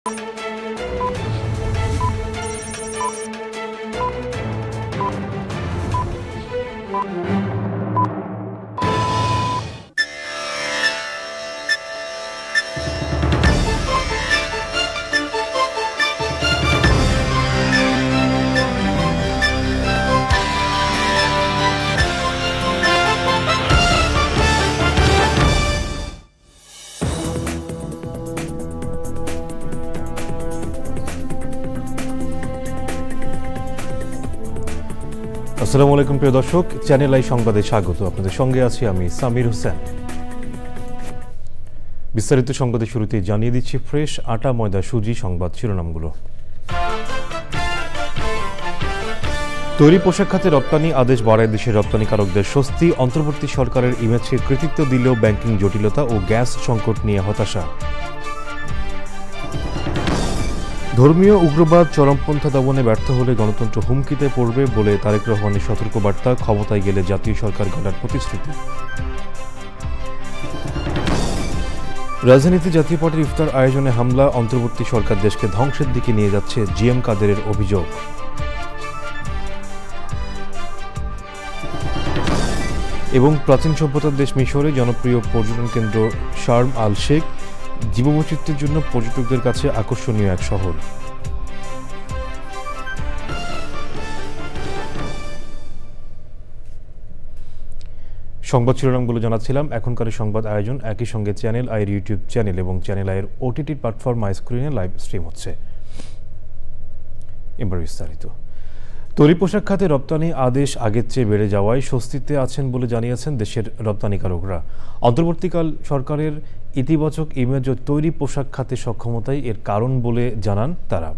আসসালামু আলাইকুম প্রিয় দর্শক, চ্যানেল আই সংবাদে স্বাগত। আপনাদের সঙ্গে আছি আমি সামির হোসেন। বিস্তারিত সংবাদের শুরুতে জানিয়ে দিচ্ছি ফ্রেশ আটা ময়দা সুজি সংবাদ শিরোনামগুলো। তৈরি পোশাক খাতে রপ্তানি আদেশ বাড়ায় দেশের রপ্তানিকারকদের স্বস্তি। অন্তর্বর্তী সরকারের ইমেজকে কৃতিত্ব দিলেও ব্যাংকিং জটিলতা ও গ্যাস সংকট নিয়ে হতাশা। ধর্মীয় উগ্রবাদ চরমপন্থা দমনে ব্যর্থ হলে গণতন্ত্র হুমকিতে পড়বে বলে তারেক রহমানের সতর্কবার্তা। ক্ষমতায় গেলে জাতীয় সরকার গড়ার প্রতিশ্রুতি। রাজধানীতে জাতীয় পার্টির ইফতার আয়োজনে হামলা। অন্তর্বর্তী সরকার দেশকে ধ্বংসের দিকে নিয়ে যাচ্ছে জিএম কাদেরের অভিযোগ। এবং প্রাচীন সভ্যতার দেশ মিশরে জনপ্রিয় পর্যটন কেন্দ্র শার্ম আল শেখ জীববৈচিত্র্যের জন্য পর্যটকদের কাছে আকর্ষণীয় এক শহর। সংবাদ শিরোনামগুলো জানাচ্ছিলাম। এখনকার সংবাদ আয়োজন একই সঙ্গে চ্যানেল আইয়ের ইউটিউব চ্যানেল এবং চ্যানেল আইয়ের ওটিটি প্ল্যাটফর্ম মাই স্ক্রিনে লাইভ স্ট্রিম হচ্ছে। এবার বিস্তারিত। তৈরি পোশাক খাতে রপ্তানি আদেশ আগের চেয়ে বেড়ে যাওয়ায় স্বস্তিতে আছেন বলে জানিয়েছেন দেশের রপ্তানিকারকরা। অন্তর্বর্তীকাল সরকারের ইতিবাচক ইমেজ ও তৈরি পোশাক খাতে সক্ষমতাই এর কারণ বলে জানান তারা।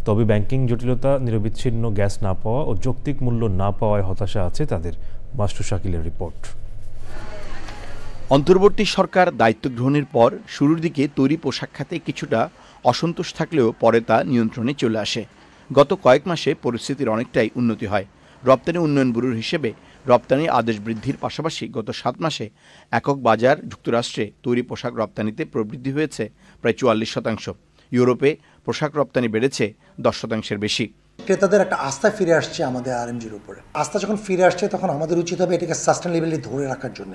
তবে ব্যাংকিং জটিলতা, নিরবিচ্ছিন্ন গ্যাস না পাওয়া ও যৌক্তিক মূল্য না পাওয়ায় হতাশা আছে তাদের। মাস্টু শাকিলের রিপোর্ট। অন্তর্বর্তী সরকার দায়িত্ব গ্রহণের পর শুরুর দিকে তৈরি পোশাক খাতে কিছুটা অসন্তোষ থাকলেও পরে তা নিয়ন্ত্রণে চলে আসে। গত কয়েক মাসে পরিস্থিতির অনেকটাই উন্নতি হয়। রপ্তানি উন্নয়ন ব্যুরোর হিসেবে রপ্তানি আদেশ বৃদ্ধির পাশাপাশি গত 7 মাসে একক বাজার যুক্তরাষ্ট্রে তৈরি পোশাক রপ্তানিতে প্রবৃদ্ধি হয়েছে প্রায় 44%। ইউরোপে পোশাক রপ্তানি বেড়েছে 10%-এর বেশি। ক্রেতাদের একটা আস্থা ফিরে আসছে আমাদের আরএমজির উপরে। আস্থা যখন ফিরে আসছে তখন আমাদের উচিত হবে এটাকে সাস্টেনেবলি ধরে রাখার জন্য।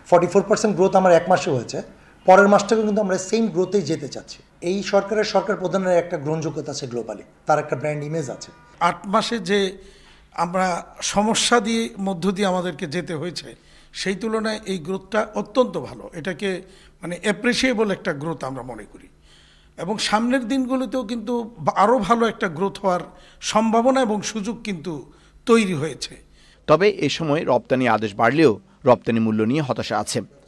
44% গ্রোথ আমার এক মাসে হয়েছে, পরের মাসটাকে কিন্তু আমরা সেম গ্রোথেই যেতে চাচ্ছি। এই সরকার প্রধানের একটা গ্রহণযোগ্যতা আছে গ্লোবালি, তার একটা ব্র্যান্ড ইমেজ আছে। 8 মাসে যে আমরা সমস্যা দিয়ে মধ্য দিয়ে আমাদেরকে যেতে হয়েছে, সেই তুলনায় এই গ্রোথটা অত্যন্ত ভালো। এটাকে অ্যাপ্রিসিয়েবল একটা গ্রোথ আমরা মনে করি এবং সামনের দিনগুলোতেও কিন্তু আরও ভালো একটা গ্রোথ হওয়ার সম্ভাবনা এবং সুযোগ কিন্তু তৈরি হয়েছে। তবে এ সময় রপ্তানি আদেশ বাড়লেও রপ্তানি মূল্য নিয়ে হতাশা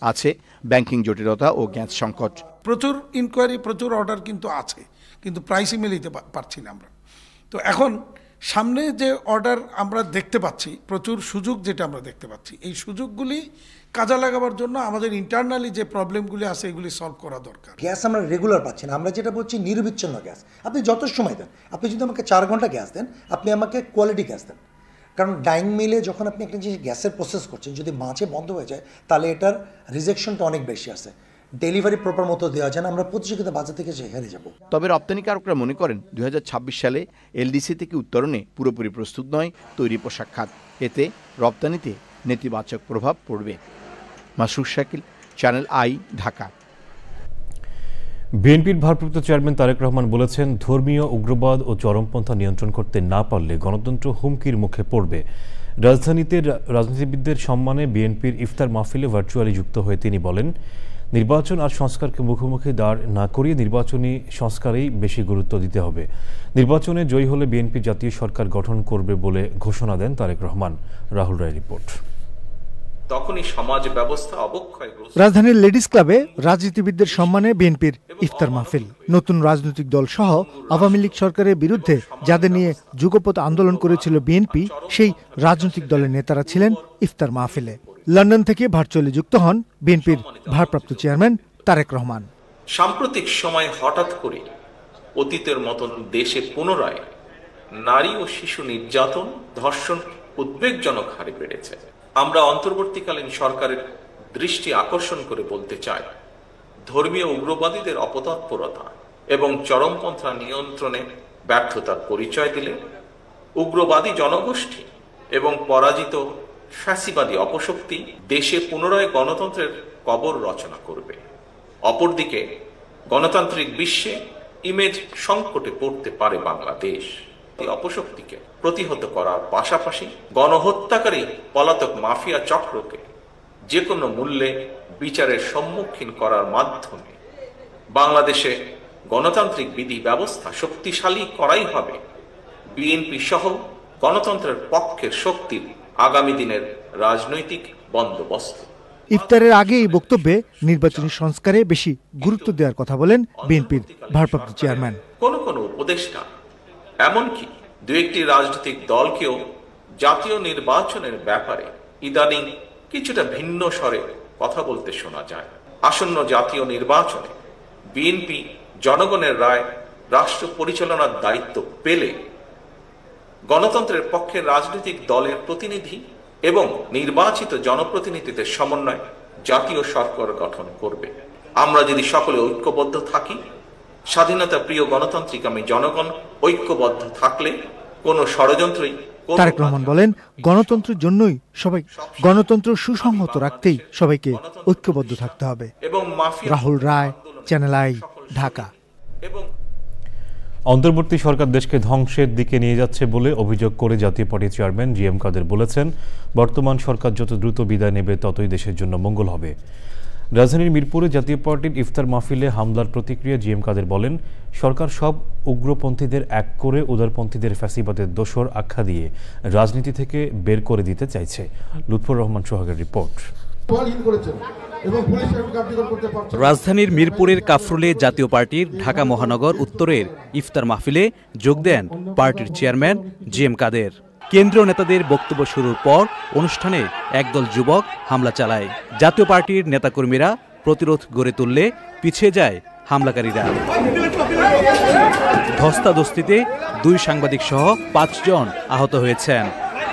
আছে ব্যাংকিং জটিলতা ও গ্যাস সংকট। প্রচুর ইনকোয়ারি, প্রচুর অর্ডার কিন্তু আছে, কিন্তু প্রাইসই মিলিতে পারছি না আমরা। তো এখন সামনে যে অর্ডার আমরা দেখতে পাচ্ছি, প্রচুর সুযোগ যেটা আমরা দেখতে পাচ্ছি, এই সুযোগগুলি কাজে লাগাবার জন্য আমাদের ইন্টারনালি যে প্রবলেমগুলি আছে এগুলি সলভ করা দরকার। গ্যাস আমরা রেগুলার পাচ্ছি না, আমরা যেটা বলছি নিরবিচ্ছিন্ন গ্যাস। আপনি যত সময় দেন, আপনি যদি আমাকে 4 ঘন্টা গ্যাস দেন, আপনি আমাকে কোয়ালিটি গ্যাস দেন। কারণ ডাইং মিলে যখন আপনি একটা যে গ্যাসের প্রসেস করছেন, যদি মাঝে বন্ধ হয়ে যায় তাহলে এটার রিজেকশনটা অনেক বেশি আছে, ডেলিভারি প্রপার মতো দেওয়া যায় না, আমরা প্রতিযোগিতা বাজার থেকে হেরে যাব। তবে রপ্তানিকারকরা মনে করেন 2026 সালে এলডিসি থেকে উত্তরণে পুরোপুরি প্রস্তুত নয় তৈরি পোশাক খাত। এতে রপ্তানিতে নেতিবাচক প্রভাব পড়বে। Masud Shakil, channel I, Dhaka. বিএনপির ভারপ্রাপ্ত চেয়ারম্যান তারেক রহমান বলেছেন, ধর্মীয় উগ্রবাদ ও চরমপন্থা নিয়ন্ত্রণ করতে না পারলে গণতন্ত্র হুমকির মুখে পড়বে। রাজধানীতে রাজনীতিবিদদের সম্মানে বিএনপির ইফতার মাহফিলে ভার্চুয়ালি যুক্ত হয়ে তিনি বলেন, নির্বাচন আর সংস্কারকে মুখোমুখি দাঁড় না করিয়ে নির্বাচনী সংস্কারেই বেশি গুরুত্ব দিতে হবে। নির্বাচনে জয়ী হলে বিএনপি জাতীয় সরকার গঠন করবে বলে ঘোষণা দেন তারেক রহমান। রাহুল রায় রিপোর্ট। তখনই সমাজ ব্যবস্থা অবক্ষয়। রাজধানীর লেডিস ক্লাবে রাজনীতিবিদদের সম্মানে বিএনপির ইফতার মাহফিল। নতুন রাজনৈতিক দল সহ আওয়ামী লীগ সরকারের বিরুদ্ধে যাদের নিয়ে যুগপৎ আন্দোলন করেছিল বিএনপি, সেই রাজনৈতিক দলের নেতারা ছিলেন ইফতার মাহফিলে। লন্ডন থেকে ভার্চুয়ালি যুক্ত হন বিএনপির ভারপ্রাপ্ত চেয়ারম্যান তারেক রহমান। সাম্প্রতিক সময় হঠাৎ করে অতীতের মতন দেশে পুনরায় নারী ও শিশু নির্যাতন, ধর্ষণ উদ্বেগজনক হারে বেড়েছে। আমরা অন্তর্বর্তীকালীন সরকারের দৃষ্টি আকর্ষণ করে বলতে চাই, ধর্মীয় উগ্রবাদীদের অপতৎপরতা ও এবং চরমপন্থা নিয়ন্ত্রণে ব্যর্থতার পরিচয় দিলে উগ্রবাদী জনগোষ্ঠী এবং পরাজিত ফ্যাসিবাদী অপশক্তি দেশে পুনরায় গণতন্ত্রের কবর রচনা করবে। অপরদিকে গণতান্ত্রিক বিশ্বে ইমেজ সংকটে পড়তে পারে বাংলাদেশ। এই অপশক্তিকে প্রতিহত করার পাশাপাশি গণহত্যাকারী পলাতক মাফিয়া চক্রকে যে কোনো মূল্যে বিচারের সম্মুখীন করার মাধ্যমে বাংলাদেশে গণতান্ত্রিক বিধি ব্যবস্থা শক্তিশালী করাই হবে বিএনপি সহ গণতন্ত্রের পক্ষের শক্তির আগামী দিনের রাজনৈতিক বন্দোবস্ত। ইফতারের আগে এই বক্তব্যে নির্বাচনী সংস্কারে বেশি গুরুত্ব দেওয়ার কথা বলেন বিএনপির ভারপ্রাপ্ত চেয়ারম্যান। কোন কোন উপদেষ্টা এমনকি দু একটি রাজনৈতিক দলকেও জাতীয় নির্বাচনের ব্যাপারে ইদানিং কিছুটা ভিন্ন স্বরে কথা বলতে শোনা যায়। আসন্ন জাতীয় নির্বাচনে বিএনপি জনগণের রায় রাষ্ট্র পরিচালনার দায়িত্ব পেলে গণতন্ত্রের পক্ষে রাজনৈতিক দলের প্রতিনিধি এবং নির্বাচিত জনপ্রতিনিধিদের সমন্বয়ে জাতীয় সরকার গঠন করবে। আমরা যদি সকলে ঐক্যবদ্ধ থাকি, স্বাধীনতা প্রিয় গণতান্ত্রিকামী জনগণ ঐক্যবদ্ধ থাকলে কোনো ষড়যন্ত্রই। তারেক রহমান বলেন, গণতন্ত্রের জন্যই সবাই গণতন্ত্র সুসংহত রাখতেই সবাইকে ঐক্যবদ্ধ থাকতে হবে। রাহুল রায়, চ্যানেল আই, ঢাকা। অন্তর্বর্তী সরকার দেশকে ধ্বংসের দিকে নিয়ে যাচ্ছে বলে অভিযোগ করে জাতীয় পার্টির চেয়ারম্যান জি এম কাদের বলেছেন, বর্তমান সরকার যত দ্রুত বিদায় নেবে ততই দেশের জন্য মঙ্গল হবে। রাজধানীর মিরপুরে জাতীয় পার্টির ইফতার মাহফিলে হামলার প্রতিক্রিয়া জি এম কাদের বলেন, সরকার সব উগ্রপন্থীদের এক করে উদারপন্থীদের ফ্যাসিবাদের দোসর আখ্যা দিয়ে রাজনীতি থেকে বের করে দিতে চাইছে। লুৎফর রহমান সোহাগের রিপোর্ট। রাজধানীর মিরপুরের কাফরুলে জাতীয় পার্টির ঢাকা মহানগর উত্তরের ইফতার মাহফিলে যোগ দেন পার্টির চেয়ারম্যান জি এম কাদের। কেন্দ্রীয় নেতাদের বক্তব্য শুরুর পর অনুষ্ঠানে একদল যুবক হামলা চালায়। জাতীয় পার্টির নেতাকর্মীরা প্রতিরোধ গড়ে তুললে পিছিয়ে যায় হামলাকারীরা। ধস্তাধস্তিতে 2 সাংবাদিক সহ 5 জন আহত হয়েছেন।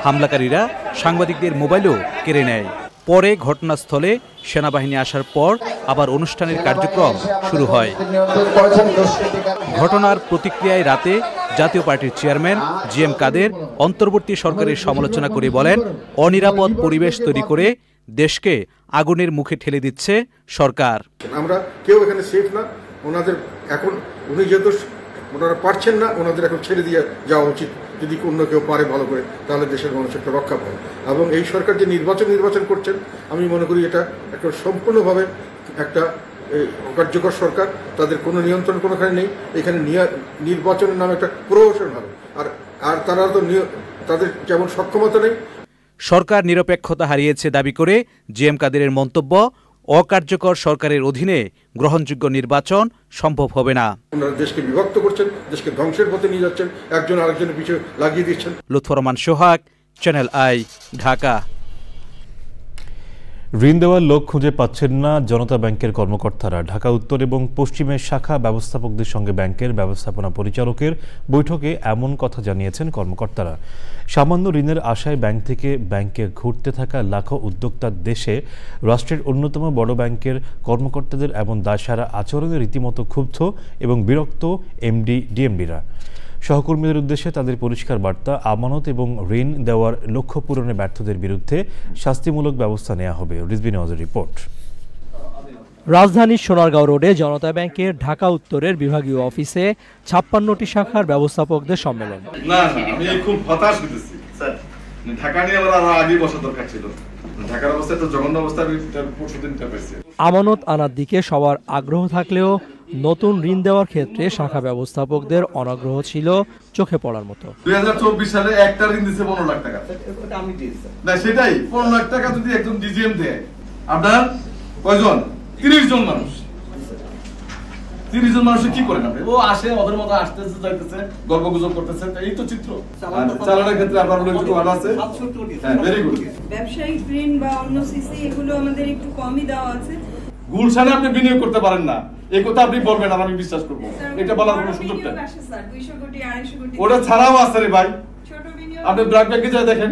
হামলাকারীরা সাংবাদিকদের মোবাইলও কেড়ে নেয়। পরে ঘটনাস্থলে সেনাবাহিনী আসার পর আবার অনুষ্ঠানের কার্যক্রম শুরু হয়। ঘটনার প্রতিক্রিয়ায় রাতে জাতীয় পার্টির চেয়ারম্যান জি এম কাদের অন্তর্বর্তী সরকারের সমালোচনা করে বলেন, অনিরাপদ পরিবেশ তৈরি করে দেশকে আগুনের মুখে ঠেলে দিচ্ছে সরকার। আমরা কেউ এখানে সেফ না। ওনাদের এখন উনি যেহেতু ওনারা পারছেন না, ওনাদের এখন ছেড়ে দিয়ে যাওয়া উচিত। যদি অন্য কেউ পারে ভালো করে, তাহলে দেশের মানুষ একটা রক্ষা পাবে। এবং এই সরকার যে নির্বাচন করছেন, আমি মনে করি এটা একটা সম্পূর্ণভাবে একটা অকার্যকর সরকার। তাদের কোনো নিয়ন্ত্রণ কোনোখানে নেই। এখানে নির্বাচনের নামে একটা প্রহসন হবে। আর তারা তো তাদের যেমন সক্ষমতা নেই। সরকার নিরপেক্ষতা হারিয়েছে দাবি করে জি এম কাদেরের মন্তব্য, অকার্যকর সরকারের অধীনে গ্রহণযোগ্য নির্বাচন সম্ভব হবে না। ওনারা দেশকে বিভক্ত করছেন, দেশকে ধ্বংসের পথে নিয়ে যাচ্ছেন, একজন আরেকজনের পিছনে লাগিয়ে দিচ্ছেন। লুৎফর রহমান সোহাগ, চ্যানেল আই, ঢাকা। ঋণ দেওয়ার লোক খুঁজে পাচ্ছেন না জনতা ব্যাংকের কর্মকর্তারা। ঢাকা উত্তর এবং পশ্চিমের শাখা ব্যবস্থাপকদের সঙ্গে ব্যাংকের ব্যবস্থাপনা পরিচালকের বৈঠকে এমন কথা জানিয়েছেন কর্মকর্তারা। সামান্য ঋণের আশায় ব্যাংক থেকে ব্যাংকে ঘুরতে থাকা লাখো উদ্যোক্তার দেশে রাষ্ট্রের অন্যতম বড় ব্যাংকের কর্মকর্তাদের এমন দায়সারা আচরণে রীতিমতো ক্ষুব্ধ এবং বিরক্ত এমডি ডিএমডিরা। সহকর্মীদের উদ্দেশ্যে তাদের পরিষ্কার বার্তা, আমানত এবং ঋণ দেওয়ার লক্ষ্য পূরণে ব্যর্থদের বিরুদ্ধে শাস্তিমূলক ব্যবস্থা নেওয়া হবে। রিজভী নওয়াজের রিপোর্ট। রাজধানীর সোনারগাঁও রোডে জনতা ব্যাংকের ঢাকা উত্তরের বিভাগীয় অফিসে 56টি শাখার ব্যবস্থাপকদের সম্মেলন। না আমি খুব হতাশ হতেছি স্যার। ঢাকা নিয়ে আরো আগে বসা দরকার ছিল। ঢাকার অবস্থা তো জঘন্য অবস্থা। আমানত আনার দিকে সবার আগ্রহ থাকলেও নতুন ঋণ দেওয়ার ক্ষেত্রে শাখা ব্যবস্থাপকদের অনাগ্রহ ছিল চোখে পড়ার মতো। 2024 সালে একটা ঋণ দিয়েছে 15 লাখ টাকা। না সেটাই 15 লাখ টাকা যদি একজন ডিজিএম দেয়, আপনার কয়জন? 30 জন মানুষ। 30 জন মানুষ কি করেন আপনি? ও আসে ওদের মতো আসতেছে, যাইতেছে, গল্পগুজব করতেছে, এই তো চিত্র। চালানোর ক্ষেত্রে আপনার একটু ভালো আছে। হ্যাঁ, ভেরি গুড। ব্যবসায়িক ঋণ বা অন্য সিসি এগুলো আমাদের একটু কমই দেওয়া আছে। গুলশানে আপনি বিনিয়োগ করতে পারেন না, এই কথা আপনি বলবেন আর আমি বিশ্বাস করব। এটা বলার কোনো সুযোগ নেই। 200 কোটি 250 কোটি ওটা ছাড়াও আছে রে ভাই। আপনি ব্র্যাক ব্যাংকে যা দেখেন।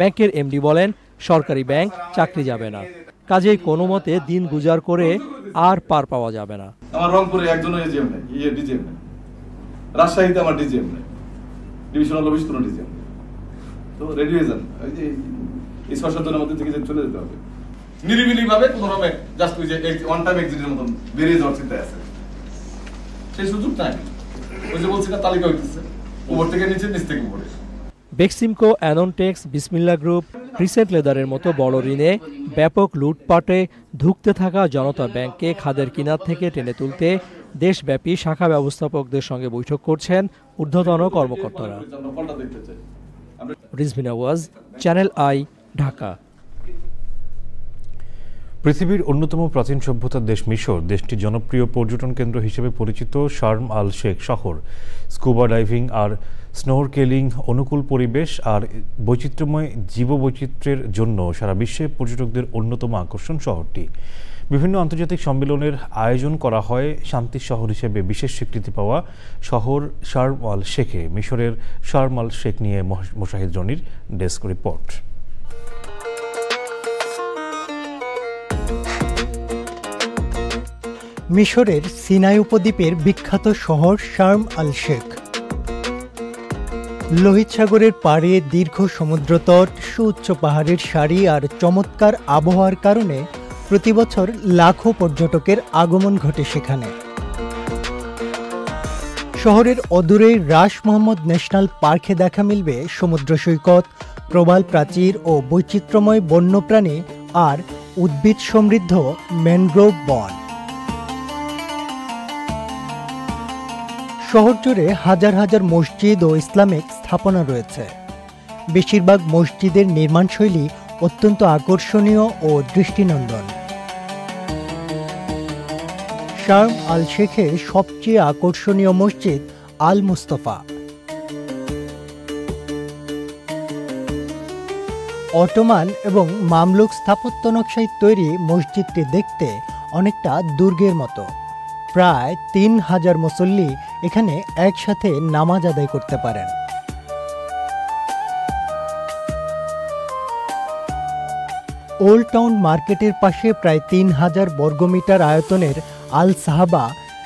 ব্যাংকের এমডি বলেন, সরকারি ব্যাংক চাকরি যাবে না, কাজেই কোনো মতে দিন গুজার করে আর পার পাওয়া যাবে না। আমার রংপুরে একজন এজিএম নেই, ডিজিএম নেই, রাজশাহীতে আমার ডিজিএম নেই, ডিভিশনাল অফিস কোনো ডিজিএম নেই। তো রেডি হয়ে যান, এই 6-7 জনের মধ্যে থেকে চলে যেতে হবে নিরিবিলি ভাবে, কোনো রকমে জাস্ট ওই যে ওয়ান টাইম এক্সিটের মতন বেরিয়ে যাওয়ার চিন্তা আছে। সেই সুযোগ নাই, ওই যে বলছি না তালিকা হইতেছে উপর থেকে নিচে, নিচ থেকে উপরে। বেক্সিমকো, অ্যাননটেক্স, বিসমিল্লা গ্রুপ, ক্রিসেন্ট লেদারের মতো বড় ঋণে ব্যাপক লুটপাটে ধুঁকতে থাকা জনতা ব্যাংককে খাদের কিনার থেকে টেনে তুলতে দেশব্যাপী শাখা ব্যবস্থাপকদের সঙ্গে বৈঠক করছেন ঊর্ধ্বতন কর্মকর্তারা। Rizvi Nawaz, channel I, Dhaka. পৃথিবীর অন্যতম প্রাচীন সভ্যতার দেশ মিশর দেশটির জনপ্রিয় পর্যটন কেন্দ্র হিসেবে পরিচিত শার্ম আল শেখ শহর স্কুবা ডাইভিং আর স্নোরকেলিং, অনুকূল পরিবেশ আর বৈচিত্র্যময় জীববৈচিত্র্যের জন্য সারা বিশ্বে পর্যটকদের অন্যতম আকর্ষণ শহরটি। বিভিন্ন আন্তর্জাতিক সম্মেলনের আয়োজন করা হয় শান্তির শহর হিসেবে বিশেষ স্বীকৃতি পাওয়া শহর শার্ম আল শেখে। মিশরের শার্ম আল শেখ নিয়ে মোশাহিদ রনির ডেস্ক রিপোর্ট। মিশরের সিনাই উপদ্বীপের বিখ্যাত শহর শার্ম আল শেখ। লোহিত সাগরের পাড়ে দীর্ঘ সমুদ্রতট, সুউচ্চ পাহাড়ের সারি আর চমৎকার আবহাওয়ার কারণে প্রতিবছর লাখো পর্যটকের আগমন ঘটে সেখানে। শহরের অদূরেই রাস মোহাম্মদ ন্যাশনাল পার্কে দেখা মিলবে সমুদ্র সৈকত, প্রবাল প্রাচীর ও বৈচিত্র্যময় বন্যপ্রাণী আর উদ্ভিদ সমৃদ্ধ ম্যানগ্রোভ বন। শহর জুড়ে হাজার হাজার মসজিদ ও ইসলামিক স্থাপনা রয়েছে। বেশিরভাগ মসজিদের নির্মাণশৈলী অত্যন্ত আকর্ষণীয় ও দৃষ্টিনন্দন। শার্ম আল শেখের সবচেয়ে আকর্ষণীয় মসজিদ আল মুস্তফা। অটোমান এবং মামলুক স্থাপত্য নকশায় তৈরি মসজিদটি দেখতে অনেকটা দুর্গের মতো। প্রায় 3000 মুসল্লি এখানে একসাথে নামাজ আদায় করতে পারেন। ওল্ড টাউন মার্কেটের পাশে প্রায় 3000 বর্গমিটার আয়তনের আল সাহাবা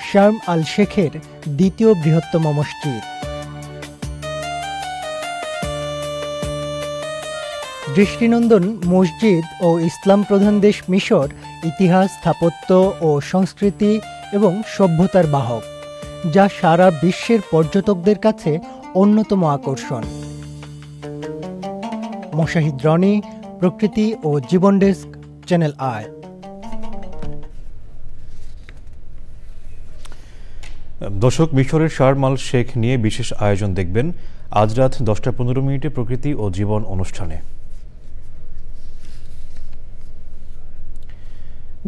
শার্ম আল শেখের দ্বিতীয় বৃহত্তম মসজিদ। দৃষ্টিনন্দন মসজিদ ও ইসলাম প্রধান দেশ মিশর ইতিহাস, স্থাপত্য ও সংস্কৃতি এবং সভ্যতার বাহক, যা সারা বিশ্বের পর্যটকদের কাছে অন্যতম আকর্ষণ। মোশাহিদ রনি, প্রকৃতি ও জীবন ডেস্ক, চ্যানেল আই। দর্শক, মিশরের শার্ম আল শেখ নিয়ে বিশেষ আয়োজন দেখবেন আজ রাত 10:15 প্রকৃতি ও জীবন অনুষ্ঠানে।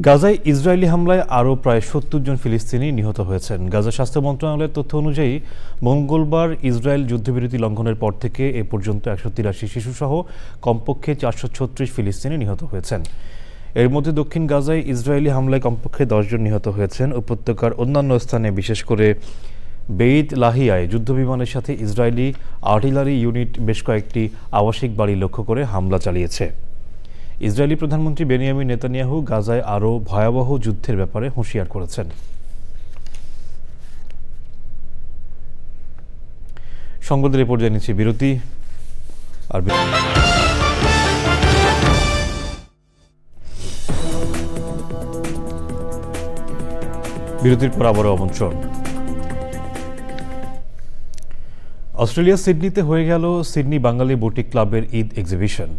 গাজায় ইসরায়েলি হামলায় আরও প্রায় 70 জন ফিলিস্তিনি নিহত হয়েছেন। গাজা স্বাস্থ্য মন্ত্রণালয়ের তথ্য অনুযায়ী মঙ্গলবার ইসরায়েল যুদ্ধবিরতি লঙ্ঘনের পর থেকে এ পর্যন্ত 183 শিশুসহ কমপক্ষে 436 ফিলিস্তিনি নিহত হয়েছেন। এর মধ্যে দক্ষিণ গাজায় ইসরায়েলি হামলায় কমপক্ষে 10 জন নিহত হয়েছেন। উপত্যকার অন্যান্য স্থানে, বিশেষ করে বেইত লাহিয়ায় যুদ্ধবিমানের সাথে ইসরায়েলি আর্টিলারি ইউনিট বেশ কয়েকটি আবাসিক বাড়ি লক্ষ্য করে হামলা চালিয়েছে। ইসরায়েলি প্রধানমন্ত্রী বেনিয়ামিন নেতানিয়াহু গাজায় আরও ভয়াবহ যুদ্ধের ব্যাপারে হুঁশিয়ার করেছেন। সংবাদের এ পর্যায়ে নিচ্ছি বিরতি। আর বিরতির পর আবারও আমন্ত্রণ। অস্ট্রেলিয়ার সিডনিতে হয়ে গেল সিডনি বাঙালি বুটিক ক্লাবের ঈদ এক্সিবিশন।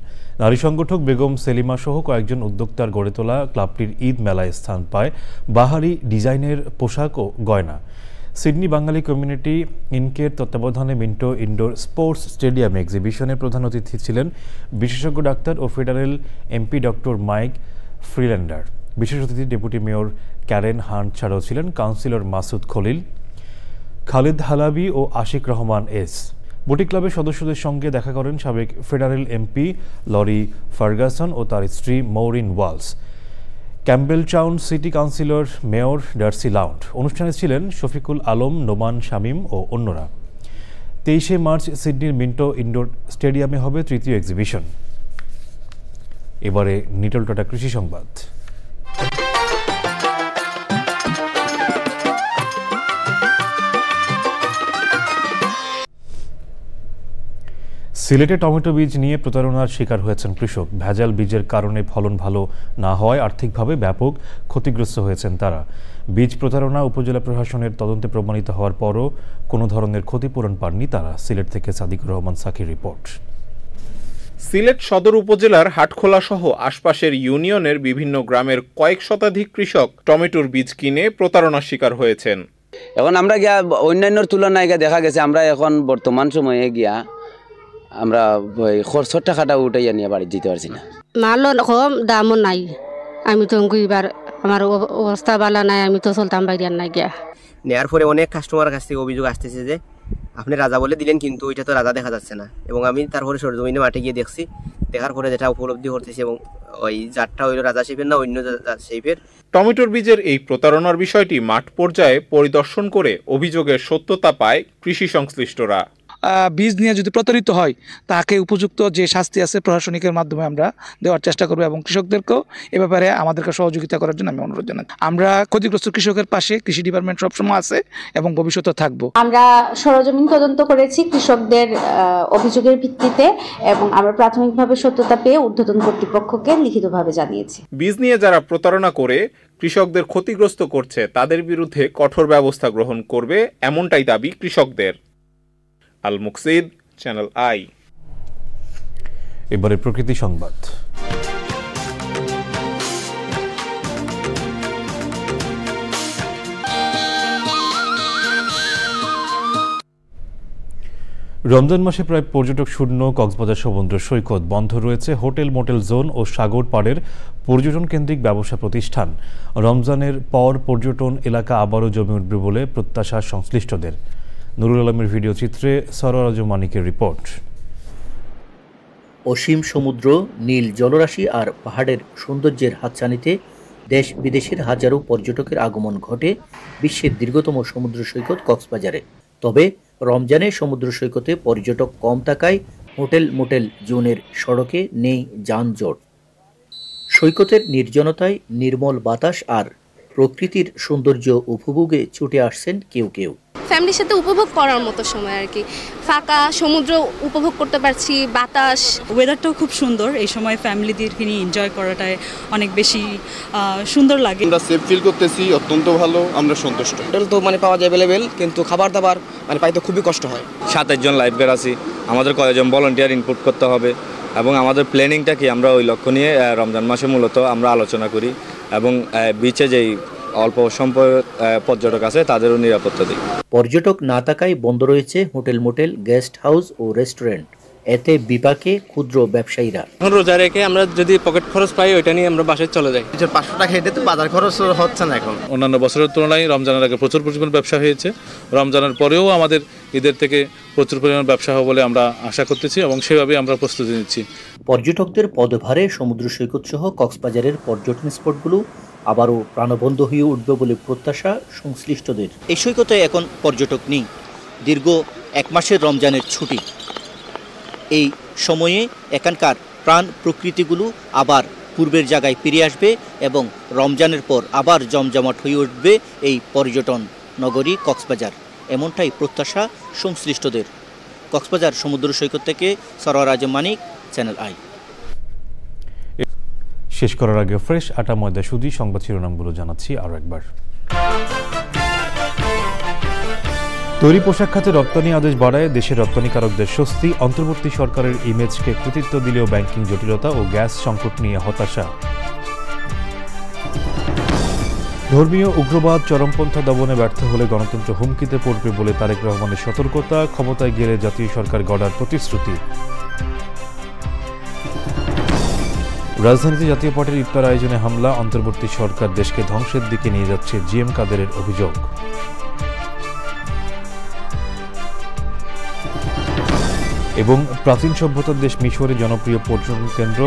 নারী সংগঠক বেগম সেলিমা সহ কয়েকজন উদ্যোক্তার গড়ে তোলা ক্লাবটির ঈদ মেলায় স্থান পায় বাহারি ডিজাইনের পোশাক ও গয়না। সিডনি বাঙালি কমিউনিটি ইনকের তত্ত্বাবধানে মিন্টো ইনডোর স্পোর্টস স্টেডিয়ামে এক্সিবিশনের প্রধান অতিথি ছিলেন বিশেষজ্ঞ ডাক্তার ও federal MP doctor Mike Freelander. বিশেষ অতিথি ডেপুটি মেয়র ক্যারেন হান্ট ছাড়াও ছিলেন councillor Masud Khalil, Khalid Halabi ও আশিক রহমান এস। বুটিক ক্লাবের সদস্যদের সঙ্গে দেখা করেন সাবেক ফেডারেল এমপি লরি ফার্গাসন ও তার স্ত্রী Maureen Walls, Campbelltown city councillor mayor Darcy Lound. অনুষ্ঠানে ছিলেন শফিকুল আলম, নোমান শামীম ও অন্যরা। 23 মার্চ সিডনির মিন্টো ইনডোর স্টেডিয়ামে হবে তৃতীয় এক্সিবিশন। এবারে নিটল টাটা কৃষি সংবাদ। সিলেটে টমেটো বীজ নিয়ে প্রতারণার শিকার হয়েছেন কৃষক। ভেজাল বীজের কারণে ফলন ভালো না হওয়ায় আর্থিকভাবে ব্যাপক ক্ষতিগ্রস্ত হয়েছেন তারা। বীজ প্রতারণা উপজেলা প্রশাসনের তদন্তে প্রমাণিত হওয়ার পরও কোনো ধরনের ক্ষতিপূরণ পাননি তারা। সিলেট থেকে সাদিকুর রহমান সাকির রিপোর্ট। সিলেট সদর উপজেলার হাটখোলা সহ আশপাশের ইউনিয়নের বিভিন্ন গ্রামের কয়েক শতাধিক কৃষক টমেটোর বীজ কিনে প্রতারণার শিকার হয়েছেন। এখন আমরা গিয়া অন্যান্যর তুলনায় দেখা গেছে আমরা এখন বর্তমান সময়ে গিয়া আমরা খরচের টাকাটা উঠাইয়া নিয়ে বাড়ি দিতে পারছি না। মালও কম দামও নাই, আমি তো এবার আমার অবস্থা ভালো নাই, আমি তো চলতাম বাইরে নাই গিয়া। নেয়ার পরে অনেক কাস্টমারের কাছ থেকে অভিযোগ আসতেছে যে আপনি রাজা বলে দিলেন কিন্তু ওইটা তো রাজা দেখা যাচ্ছে না। এবং আমি তারপরে সরজমিনে মাঠে গিয়ে দেখছি, দেখার পরে যেটা উপলব্ধি করতেছি এবং ওই জাতটা হইল রাজা শেপের না অন্য শেপের। টমেটোর বীজের এই প্রতারণার বিষয়টি মাঠ পর্যায়ে পরিদর্শন করে অভিযোগের সত্যতা পায় কৃষি সংশ্লিষ্টরা। বীজ নিয়ে যদি প্রতারিত হয় তাকে উপযুক্ত যে শাস্তি আছে প্রশাসনিকের মাধ্যমে আমরা দেওয়ার চেষ্টা করব এবং কৃষকদেরকেও এ ব্যাপারে আমাদেরকে সহযোগিতা করার জন্য আমি অনুরোধ জানাই। আমরা ক্ষতিগ্রস্ত কৃষকের পাশে কৃষি ডিপার্টমেন্ট সবসময় আছে এবং ভবিষ্যতে থাকবো। আমরা সরজমিন তদন্ত করেছি কৃষকদের অভিযোগের ভিত্তিতে এবং আমরা প্রাথমিকভাবে সত্যতা পেয়ে ঊর্ধ্বতন কর্তৃপক্ষকে লিখিতভাবে জানিয়েছি। বীজ নিয়ে যারা প্রতারণা করে কৃষকদের ক্ষতিগ্রস্ত করছে তাদের বিরুদ্ধে কঠোর ব্যবস্থা গ্রহণ করবে, এমনটাই দাবি কৃষকদের। আল মুকসিদ, চ্যানেল আই। এবারে প্রকৃতি সংবাদ। রমজান মাসে প্রায় পর্যটক শূন্য কক্সবাজার সমুদ্র সৈকত। বন্ধ রয়েছে হোটেল মোটেল জোন ও সাগর পাড়ের পর্যটন কেন্দ্রিক ব্যবসা প্রতিষ্ঠান। রমজানের পর পর্যটন এলাকা আবারও জমে উঠবে বলে প্রত্যাশা সংশ্লিষ্টদের। নুরুল আলমের ভিডিও চিত্রে সরোয়ারাজ মানিকের রিপোর্ট। অসীম সমুদ্র, নীল জলরাশি আর পাহাড়ের সৌন্দর্যের হাতছানিতে দেশ বিদেশের হাজারো পর্যটকের আগমন ঘটে বিশ্বের দীর্ঘতম সমুদ্র সৈকত কক্সবাজারে। তবে রমজানে সমুদ্র সৈকতে পর্যটক কম থাকায় হোটেল মোটেল জোনের সড়কে নেই যানজট। সৈকতের নির্জনতায় নির্মল বাতাস আর প্রকৃতির সৌন্দর্য উপভোগে ছুটে আসছেন কেউ কেউ। ফ্যামিলির সাথে উপভোগ করার মতো সময় আর কি, ফাঁকা সমুদ্র উপভোগ করতে পারছি, বাতাস, ওয়েদারটাও খুব সুন্দর। এই সময় ফ্যামিলিদেরকে নিয়ে এনজয় করাটাই অনেক বেশি সুন্দর লাগে। আমরা সেফ ফিল করতেছি, অত্যন্ত ভালো, আমরা সন্তুষ্ট। হোটেল তো পাওয়া যায় অ্যাভেলেবেল, কিন্তু খাবার দাবার পাইতে খুবই কষ্ট হয়। 27 জন লাইফগার্ড আছি, আমাদের কয়েকজন ভলান্টিয়ার ইনপুট করতে হবে এবং আমাদের প্ল্যানিংটা কি আমরা ওই লক্ষ্য নিয়ে রমজান মাসে মূলত আমরা আলোচনা করি এবং বিচে যেই অল্প সংখ্যক পর্যটক আছে তাদেরও নিরাপত্তা দিই। পর্যটক না থাকায় বন্ধ রয়েছে হোটেল মোটেল, গেস্ট হাউস ও রেস্টুরেন্ট। এতে বিপাকে ক্ষুদ্র ব্যবসায়ীরা। রোজা রেখে আমরা যদি পকেট খরচ পাই ওইটা নিয়ে আমরা বাসায় চলে যাই। 500 টাকা হেঁটে তো বাজার খরচ হচ্ছে না এখন। অন্যান্য বছরের তুলনায় রমজানের আগে প্রচুর পরিমাণ ব্যবসা হয়েছে। রমজানের পরেও আমাদের ঈদের থেকে প্রচুর পরিমাণ ব্যবসা হবে বলে আমরা আশা করতেছি এবং সেভাবেই আমরা প্রস্তুতি নিচ্ছি। পর্যটকদের পদভারে সমুদ্র সৈকত সহ কক্সবাজারের পর্যটন স্পটগুলো আবারও প্রাণবন্ত হয়ে উঠবে বলে প্রত্যাশা সংশ্লিষ্টদের। এই সৈকতে এখন পর্যটক নেই, দীর্ঘ 1 মাসের রমজানের ছুটি। এই সময়ে এখানকার প্রাণ প্রকৃতিগুলো আবার পূর্বের জায়গায় ফিরে আসবে এবং রমজানের পর আবার জমজমাট হয়ে উঠবে এই পর্যটন নগরী কক্সবাজার, এমনটাই প্রত্যাশা সংশ্লিষ্টদের। কক্সবাজার সমুদ্র সৈকত থেকে সরোয়ারাজ মানিক, চ্যানেল আই। শেষ করার আগে ফ্রেশ আটা ময়দা সুজি সংবাদ শিরোনামগুলো জানাচ্ছি আরও একবার। তৈরি পোশাক খাতে রপ্তানি আদেশ বাড়ায় দেশের রপ্তানিকারকদের স্বস্তি। অন্তর্বর্তী সরকারের ইমেজকে কৃতিত্ব দিলেও ব্যাংকিং জটিলতা ও গ্যাস সংকট নিয়ে হতাশা। ধর্মীয় উগ্রবাদ চরমপন্থা দমনে ব্যর্থ হলে গণতন্ত্র হুমকিতে পড়বে বলে তারেক রহমানের সতর্কতা। ক্ষমতায় গেলে জাতীয় সরকার গড়ার প্রতিশ্রুতি। রাজধানীতে জাতীয় পার্টির ইফতার আয়োজনে হামলা। অন্তর্বর্তী সরকার দেশকে ধ্বংসের দিকে নিয়ে যাচ্ছে, জিএম কাদেরের অভিযোগ। এবং প্রাচীন সভ্যতার দেশ মিশরে জনপ্রিয় পর্যটন কেন্দ্র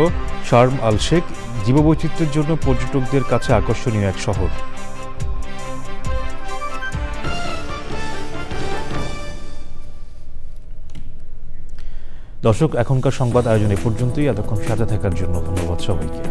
শার্ম আল শেখ, জীববৈচিত্র্যের জন্য পর্যটকদের কাছে আকর্ষণীয় এক শহর। দর্শক, এখনকার সংবাদ আয়োজন এ পর্যন্তই। এতক্ষণ সাথে থাকার জন্য ধন্যবাদ সবাইকে।